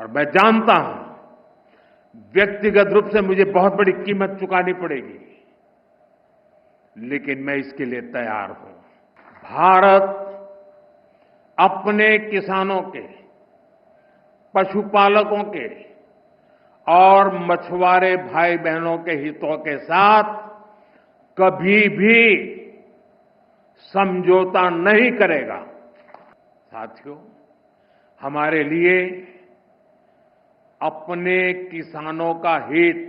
और मैं जानता हूं व्यक्तिगत रूप से मुझे बहुत बड़ी कीमत चुकानी पड़ेगी, लेकिन मैं इसके लिए तैयार हूं। भारत अपने किसानों के, पशुपालकों के और मछुआरे भाई बहनों के हितों के साथ कभी भी समझौता नहीं करेगा। साथियों, हमारे लिए अपने किसानों का हित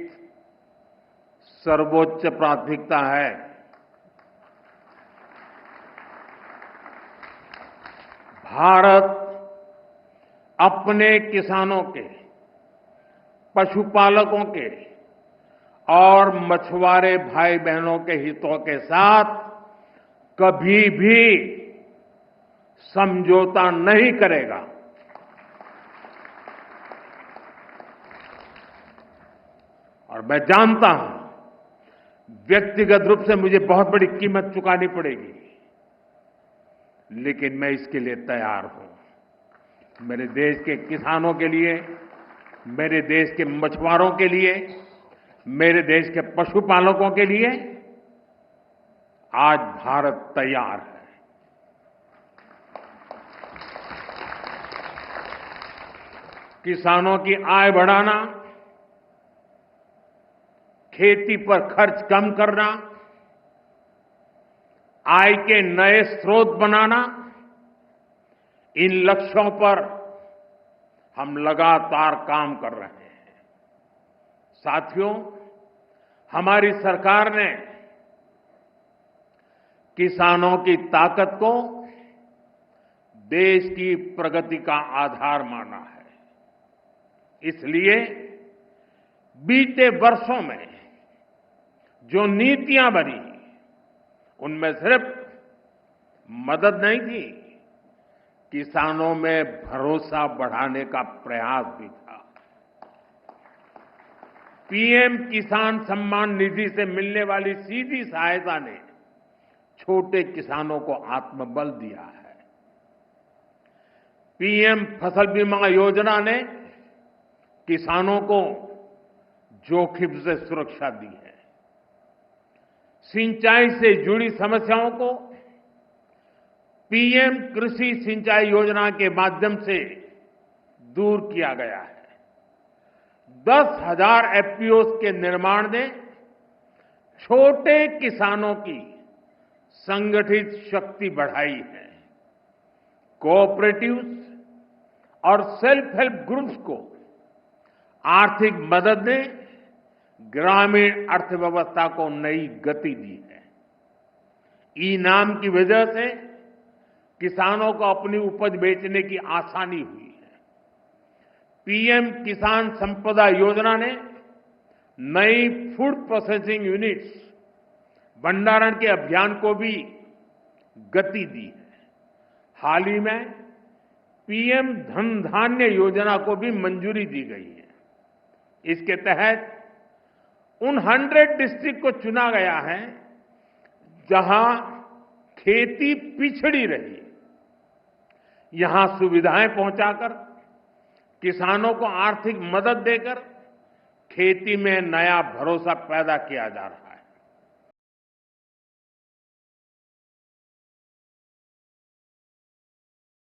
सर्वोच्च प्राथमिकता है। भारत अपने किसानों के, पशुपालकों के और मछुआरे भाई बहनों के हितों के साथ कभी भी समझौता नहीं करेगा। और मैं जानता हूं व्यक्तिगत रूप से मुझे बहुत बड़ी कीमत चुकानी पड़ेगी, लेकिन मैं इसके लिए तैयार हूं। मेरे देश के किसानों के लिए, मेरे देश के मछुआरों के लिए, मेरे देश के पशुपालकों के लिए आज भारत तैयार है। किसानों की आय बढ़ाना, खेती पर खर्च कम करना, आय के नए स्रोत बनाना, इन लक्ष्यों पर हम लगातार काम कर रहे हैं। साथियों, हमारी सरकार ने किसानों की ताकत को देश की प्रगति का आधार माना है। इसलिए बीते वर्षों में जो नीतियां बनी, उनमें सिर्फ मदद नहीं थी, किसानों में भरोसा बढ़ाने का प्रयास भी था। पीएम किसान सम्मान निधि से मिलने वाली सीधी सहायता ने छोटे किसानों को आत्मबल दिया है। पीएम फसल बीमा योजना ने किसानों को जोखिम से सुरक्षा दी है। सिंचाई से जुड़ी समस्याओं को पीएम कृषि सिंचाई योजना के माध्यम से दूर किया गया है। 10,000 एफपीओ के निर्माण ने छोटे किसानों की संगठित शक्ति बढ़ाई है। कोऑपरेटिव्स और सेल्फ हेल्प ग्रुप्स को आर्थिक मदद ने ग्रामीण अर्थव्यवस्था को नई गति दी है। ई-नाम की वजह से किसानों को अपनी उपज बेचने की आसानी हुई है। पीएम किसान संपदा योजना ने नई फूड प्रोसेसिंग यूनिट्स, भंडारण के अभियान को भी गति दी है। हाल ही में पीएम धन धान्य योजना को भी मंजूरी दी गई है। इसके तहत उन 100 डिस्ट्रिक्ट को चुना गया है जहां खेती पिछड़ी रही। यहां सुविधाएं पहुंचाकर, किसानों को आर्थिक मदद देकर खेती में नया भरोसा पैदा किया जा रहा है।